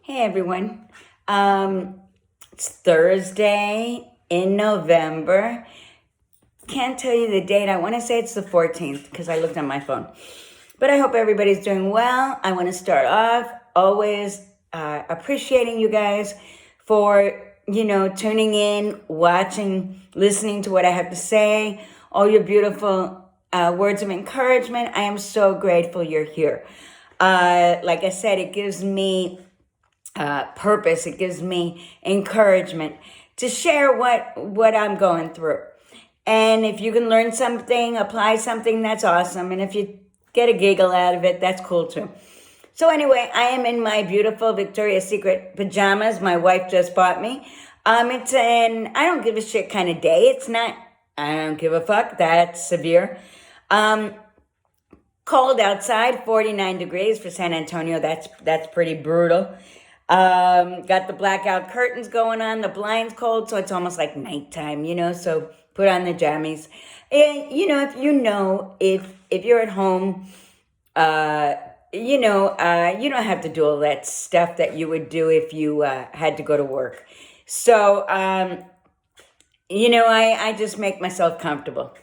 Hey everyone. It's Thursday in November. Can't tell you the date. I want to say it's the 14th because I looked on my phone. But I hope everybody's doing well. I want to start off always appreciating you guys for, tuning in, watching, listening to what I have to say, all your beautiful words of encouragement. I am so grateful you're here. Like I said, it gives me purpose. It gives me encouragement to share what I'm going through. And if you can learn something, apply something, that's awesome. And if you get a giggle out of it, that's cool too. So anyway, I am in my beautiful Victoria's Secret pajamas my wife just bought me. It's an I don't give a shit kind of day. It's not I don't give a fuck. That's severe. Cold outside, 49 degrees for San Antonio. That's pretty brutal. Got the blackout curtains going on, the blinds cold, so it's almost like nighttime, so put on the jammies. And, if you're at home, you don't have to do all that stuff that you would do if you had to go to work. So, I just make myself comfortable,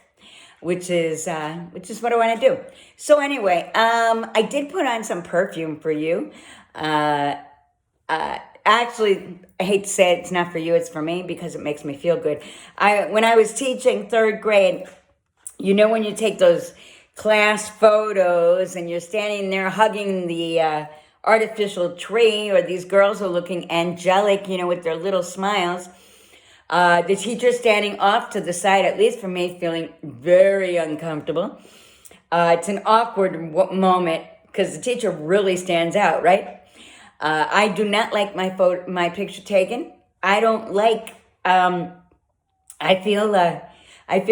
which is what I want to do. So anyway, I did put on some perfume for you. Actually, I hate to say it, it's not for you, it's for me because it makes me feel good. When I was teaching third grade, when you take those class photos and you're standing there hugging the artificial tree, or these girls are looking angelic, with their little smiles. The teacher standing off to the side, at least for me, feeling very uncomfortable. It's an awkward moment because the teacher really stands out, right? I do not like my picture taken. I don't like. I feel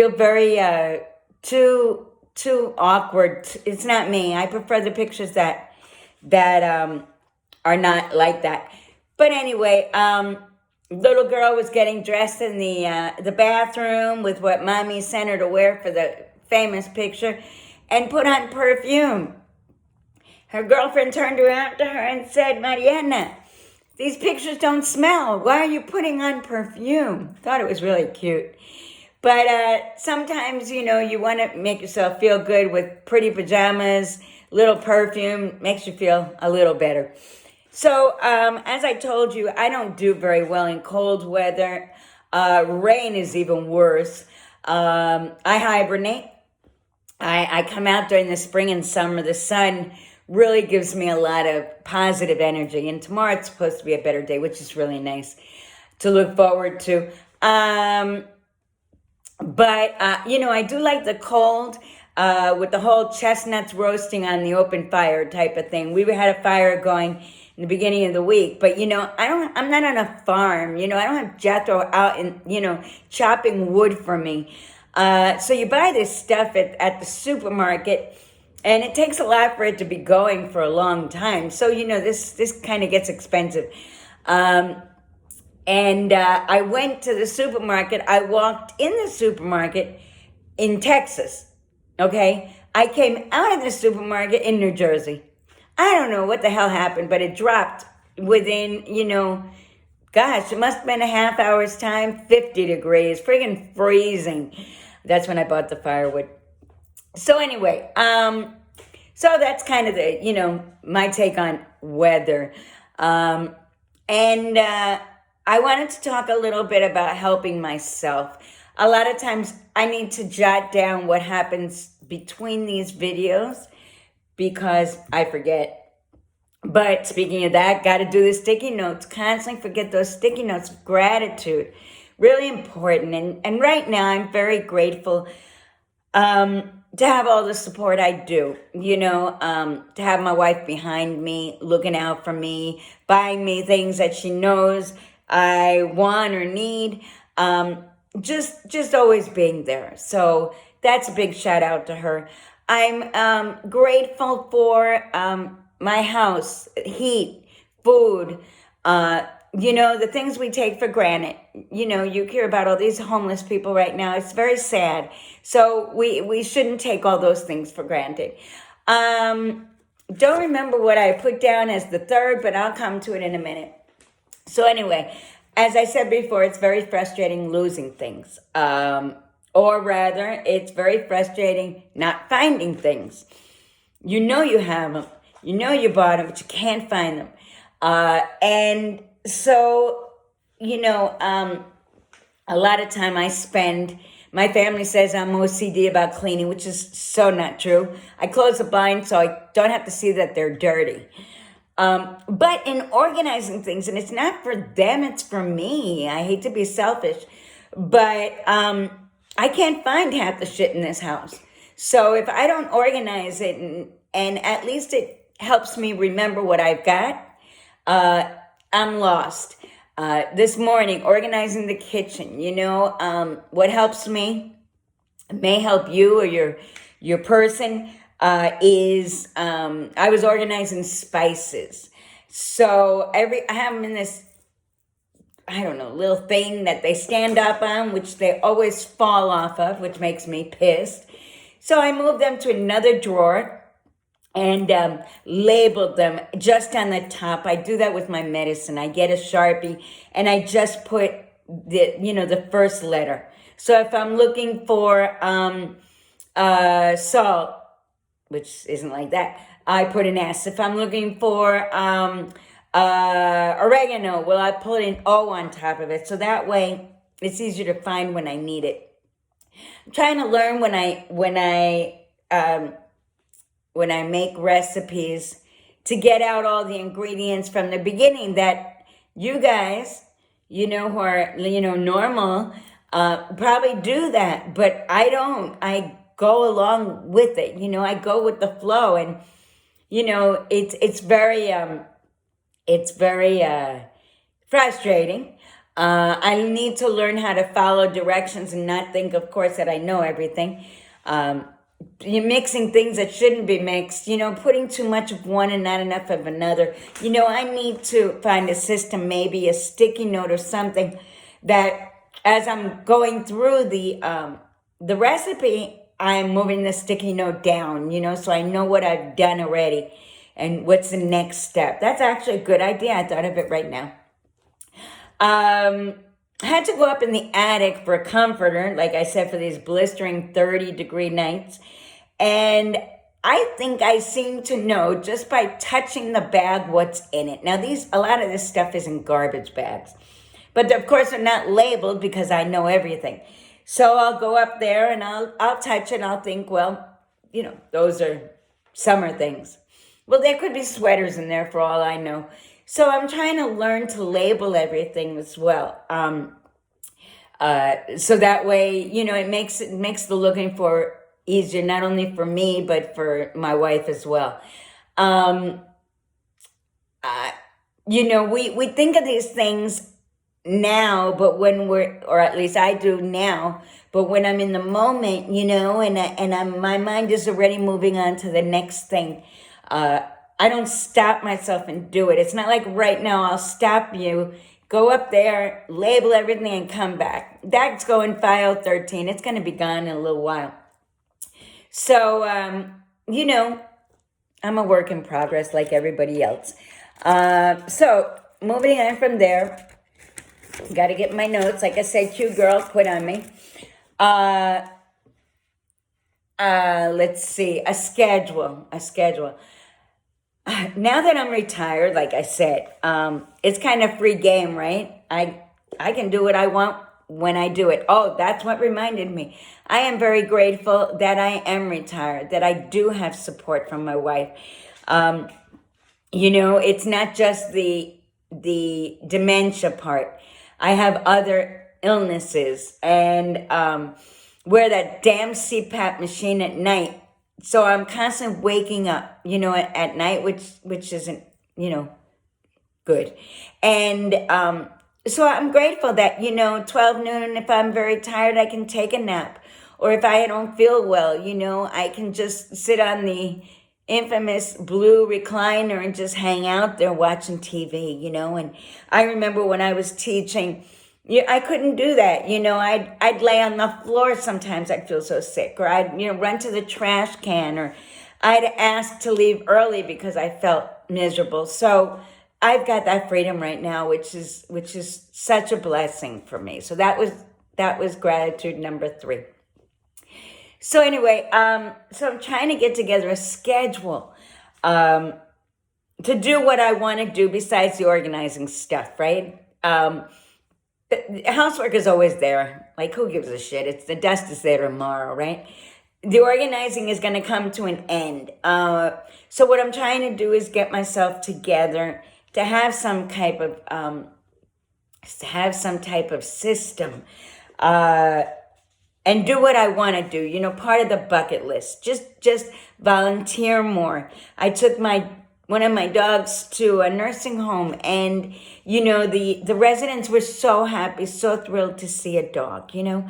very too awkward. It's not me. I prefer the pictures that are not like that. But anyway, little girl was getting dressed in the bathroom with what mommy sent her to wear for the famous picture, and put on perfume. Her girlfriend turned around to her and said, Mariana, these pictures don't smell. Why are you putting on perfume? Thought it was really cute. But sometimes, you want to make yourself feel good with pretty pajamas, little perfume, makes you feel a little better. So as I told you, I don't do very well in cold weather. Rain is even worse. I hibernate. I come out during the spring and summer. The sun really gives me a lot of positive energy. And tomorrow it's supposed to be a better day, which is really nice to look forward to. But I do like the cold with the whole chestnuts roasting on the open fire type of thing. We had a fire going in the beginning of the week, but I'm not on a farm. I don't have Jethro out and chopping wood for me. So you buy this stuff at the supermarket, and it takes a lot for it to be going for a long time. So, this kind of gets expensive. And I went to the supermarket. I walked in the supermarket in Texas, okay? I came out of the supermarket in New Jersey. I don't know what the hell happened, but it dropped within, gosh, it must have been a half hour's time, 50 degrees, friggin' freezing. That's when I bought the firewood. So anyway, so that's kind of the, my take on weather. And I wanted to talk a little bit about helping myself. A lot of times I need to jot down what happens between these videos because I forget. But speaking of that, got to do the sticky notes. Constantly forget those sticky notes. Gratitude. Really important. And right now I'm very grateful to have all the support I do, to have my wife behind me, looking out for me, buying me things that she knows I want or need, just always being there. So that's a big shout out to her. I'm grateful for my house, heat, food, the things we take for granted. You hear about all these homeless people right now. It's very sad. So we shouldn't take all those things for granted. don't remember what I put down as the third, but I'll come to it in a minute. So anyway, as I said before, it's very frustrating losing things. Or rather, it's very frustrating not finding things. You know you have them. You know you bought them, but you can't find them. And so, a lot of time I spend, my family says I'm OCD about cleaning, which is so not true. I close the blind so I don't have to see that they're dirty. But in organizing things, and it's not for them, it's for me. I hate to be selfish, but I can't find half the shit in this house. So if I don't organize it, and at least it helps me remember what I've got, I'm lost. This morning, organizing the kitchen, what helps me may help you or your person, is I was organizing spices. So I have them in this, I don't know, little thing that they stand up on, which they always fall off of, which makes me pissed. So I moved them to another drawer and labeled them just on the top. I do that with my medicine. I get a Sharpie and I just put the first letter. So if I'm looking for salt, which isn't like that, I put an S. If I'm looking for oregano, well, I put an O on top of it. So that way it's easier to find when I need it. I'm trying to learn when I make recipes to get out all the ingredients from the beginning that you guys, who are, normal, probably do that, but I don't. I go along with it. I go with the flow, and, it's very frustrating. I need to learn how to follow directions and not think, of course, that I know everything. You're mixing things that shouldn't be mixed, putting too much of one and not enough of another. I need to find a system, maybe a sticky note or something that as I'm going through the recipe, I'm moving the sticky note down, so I know what I've done already and what's the next step. That's actually a good idea. I thought of it right now. I had to go up in the attic for a comforter, like I said, for these blistering 30-degree nights. And I think I seem to know just by touching the bag what's in it. Now, a lot of this stuff is in garbage bags. But of course, they're not labeled because I know everything. So I'll go up there and I'll touch it and I'll think, well, those are summer things. Well, there could be sweaters in there for all I know. So I'm trying to learn to label everything as well. So that way, it makes the looking for easier, not only for me, but for my wife as well. We think of these things now, but when or at least I do now, but when I'm in the moment, and my mind is already moving on to the next thing, I don't stop myself and do it. It's not like right now I'll stop you, go up there, label everything, and come back. That's going file 13. It's going to be gone in a little while. So, I'm a work in progress like everybody else. So, moving on from there, got to get my notes. Like I said, cute girl, quit on me. Let's see, a schedule. Now that I'm retired, like I said, it's kind of free game, right? I can do what I want when I do it. Oh, that's what reminded me. I am very grateful that I am retired, that I do have support from my wife. It's not just the dementia part. I have other illnesses and wear that damn CPAP machine at night. So I'm constantly waking up, at night, which isn't, good. And so I'm grateful that, 12 noon, if I'm very tired, I can take a nap. Or if I don't feel well, I can just sit on the infamous blue recliner and just hang out there watching TV, And I remember when I was teaching, I couldn't do that. I'd lay on the floor sometimes. I'd feel so sick, or I'd, run to the trash can, or I'd asked to leave early because I felt miserable. So I've got that freedom right now, which is such a blessing for me. So that was gratitude number 3. So anyway, so I'm trying to get together a schedule to do what I want to do besides the organizing stuff, right? The housework is always there. Like, who gives a shit? It's the dust is there tomorrow, right? The organizing is going to come to an end. So what I'm trying to do is get myself together to have some type of system, and do what I want to do. Part of the bucket list. Just volunteer more. I took one of my dogs to a nursing home, and the residents were so happy, so thrilled to see a dog. You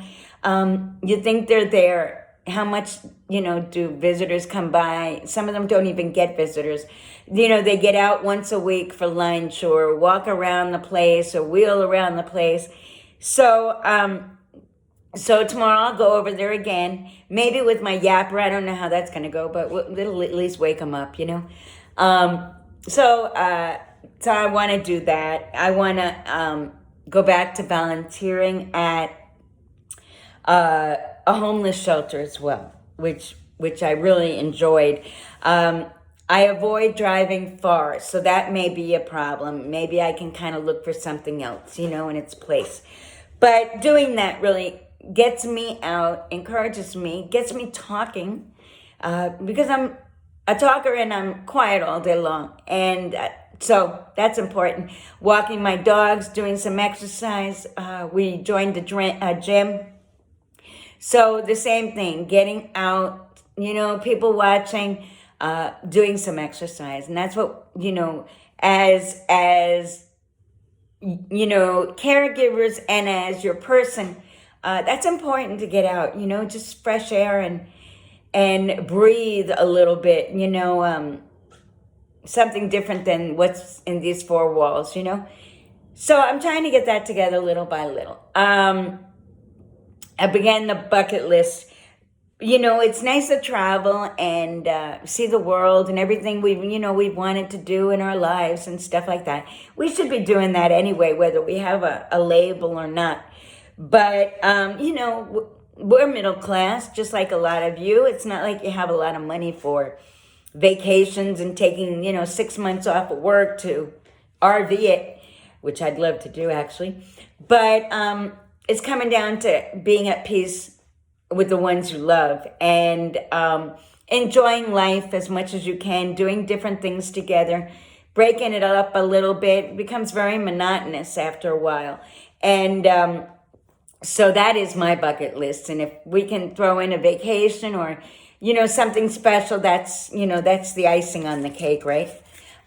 think they're there. How much do visitors come by? Some of them don't even get visitors. They get out once a week for lunch or walk around the place or wheel around the place. So tomorrow I'll go over there again, maybe with my yapper. I don't know how that's going to go, but it'll at least wake them up, So I want to do that. I want to go back to volunteering at a homeless shelter as well, which I really enjoyed. I avoid driving far, so that may be a problem. Maybe I can kind of look for something else, in its place. But doing that really gets me out, encourages me, gets me talking, because I'm a talker and I'm quiet all day long. And so that's important. Walking my dogs, doing some exercise. We joined the gym. So the same thing, getting out, people watching, doing some exercise. And that's what, as caregivers and as your person, that's important to get out, just fresh air and breathe a little bit, something different than what's in these 4 walls, So I'm trying to get that together little by little. I began the bucket list. It's nice to travel and see the world and everything we've wanted to do in our lives and stuff like that. We should be doing that anyway, whether we have a label or not. But, we're middle class, just like a lot of you. It's not like you have a lot of money for vacations and taking, 6 months off of work to RV it, which I'd love to do actually. But it's coming down to being at peace with the ones you love and enjoying life as much as you can, doing different things together, breaking it up a little bit. It becomes very monotonous after a while. And so that is my bucket list. And if we can throw in a vacation or, something special, that's the icing on the cake, right?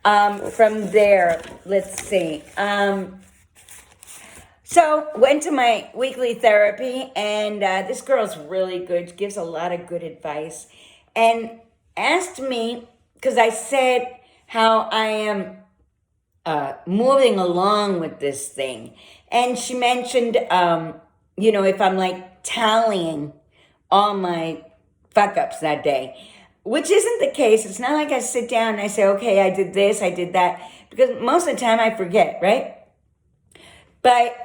From there, let's see. So went to my weekly therapy, and this girl's really good. She gives a lot of good advice, and asked me, because I said how I am moving along with this thing. And she mentioned, if I'm like tallying all my fuck ups that day, which isn't the case. It's not like I sit down and I say, okay, I did this, I did that, because most of the time I forget, right? But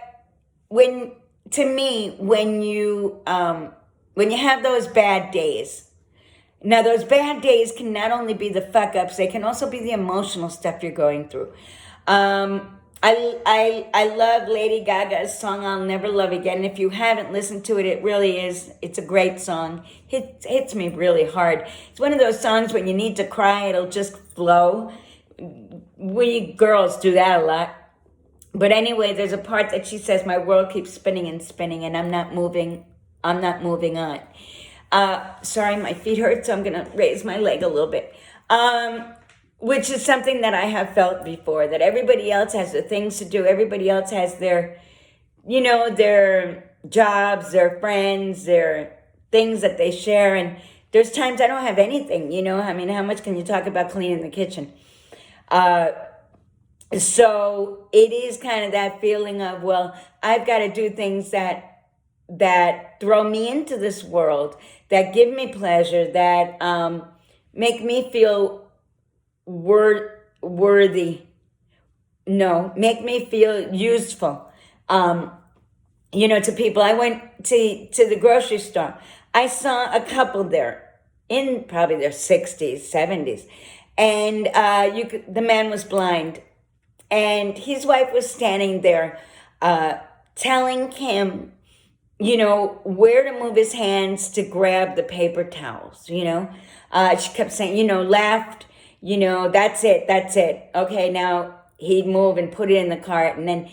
when you have those bad days, now those bad days can not only be the fuck ups, they can also be the emotional stuff you're going through. I love Lady Gaga's song "I'll Never Love Again." If you haven't listened to it, it's a great song. It hits me really hard. It's one of those songs when you need to cry, it'll just flow. We girls do that a lot. But anyway, there's a part that she says, my world keeps spinning and spinning and I'm not moving on. Sorry, my feet hurt, so I'm going to raise my leg a little bit. Which is something that I have felt before, that everybody else has their things to do. Everybody else has their jobs, their friends, their things that they share. And there's times I don't have anything, how much can you talk about cleaning the kitchen? So it is kind of that feeling of, well, I've got to do things that throw me into this world, that give me pleasure, that make me feel worthy. No, make me feel useful. To people. I went to the grocery store. I saw a couple there in probably their 60s, 70s. And the man was blind. And his wife was standing there telling him, where to move his hands to grab the paper towels, She kept saying, left, that's it. Okay, now he'd move and put it in the cart and then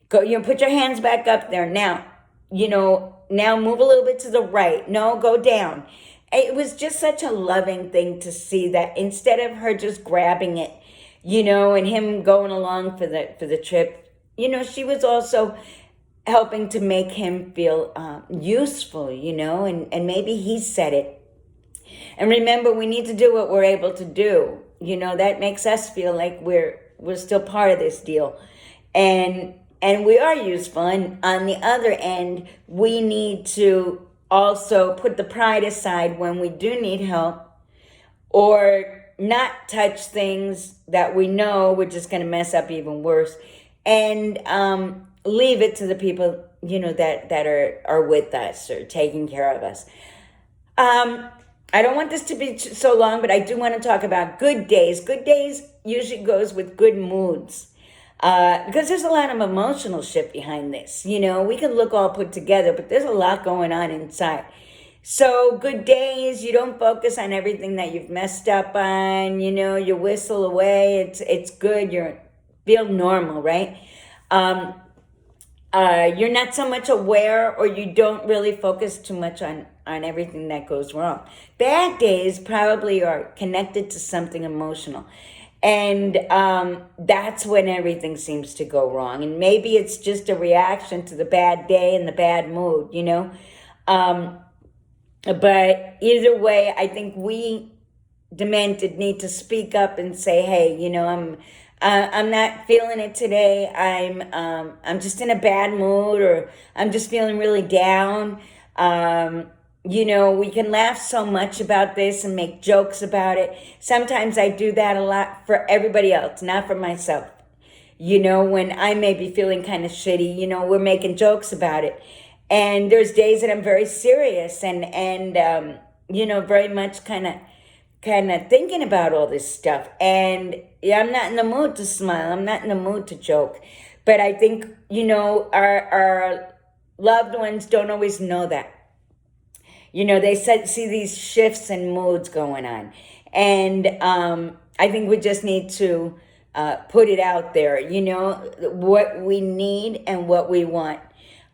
go, put your hands back up there. Now, now move a little bit to the right. No, go down. It was just such a loving thing to see that instead of her just grabbing it, and him going along for the trip, she was also helping to make him feel useful, and maybe he said it. And remember, we need to do what we're able to do. That makes us feel like we're still part of this deal. And we are useful. And on the other end, we need to also put the pride aside when we do need help, or not touch things that we know we're just going to mess up even worse, and leave it to the people, that are with us or taking care of us. I don't want this to be so long, but I do want to talk about good days. Good days usually goes with good moods. Because there's a lot of emotional shit behind this. We can look all put together, but there's a lot going on inside. So good days, you don't focus on everything that you've messed up on, you whistle away, it's good, you feel normal, right? You're not so much aware, or you don't really focus too much on everything that goes wrong. Bad days probably are connected to something emotional. And that's when everything seems to go wrong. And maybe it's just a reaction to the bad day and the bad mood, But either way, I think we demented need to speak up and say, hey, I'm not feeling it today. I'm just in a bad mood, or I'm just feeling really down. We can laugh so much about this and make jokes about it. Sometimes I do that a lot for everybody else, not for myself. When I may be feeling kind of shitty, we're making jokes about it. And there's days that I'm very serious and very much kind of thinking about all this stuff. And I'm not in the mood to smile. I'm not in the mood to joke. But I think, our loved ones don't always know that. They see these shifts in moods going on. And I think we just need to put it out there, what we need and what we want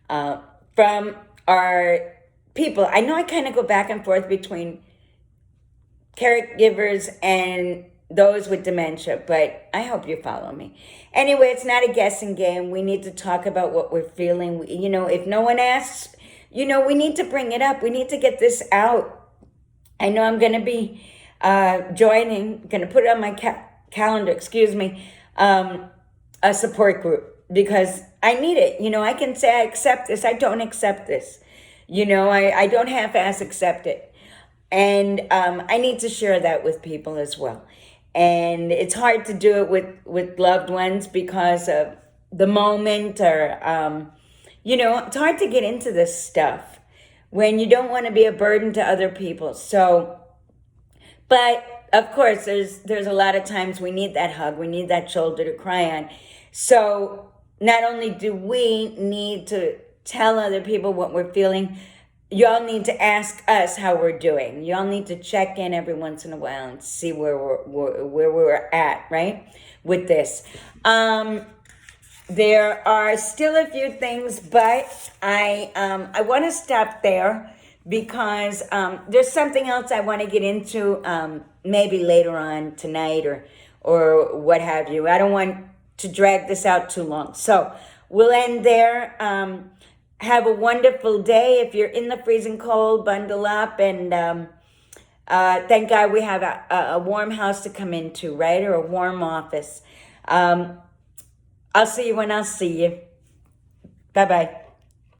from our people. I know I kind of go back and forth between caregivers and those with dementia, but I hope you follow me. Anyway, it's not a guessing game. We need to talk about what we're feeling. If no one asks, we need to bring it up. We need to get this out. I know I'm going to be going to put it on my calendar, a support group, because I need it. I can say I accept this. I don't accept this. I don't half-ass accept it. And I need to share that with people as well. And it's hard to do it with loved ones because of the moment, or, it's hard to get into this stuff when you don't want to be a burden to other people. So, but of course, there's a lot of times we need that hug. We need that shoulder to cry on. So not only do we need to tell other people what we're feeling, y'all need to ask us how we're doing. Y'all need to check in every once in a while and see where we're at, right, with this. There are still a few things, but I want to stop there because there's something else I want to get into maybe later on tonight or what have you. I don't want to drag this out too long. So we'll end there. Have a wonderful day. If you're in the freezing cold, bundle up. And thank God we have a warm house to come into, right? Or a warm office. I'll see you when I'll see you. Bye-bye.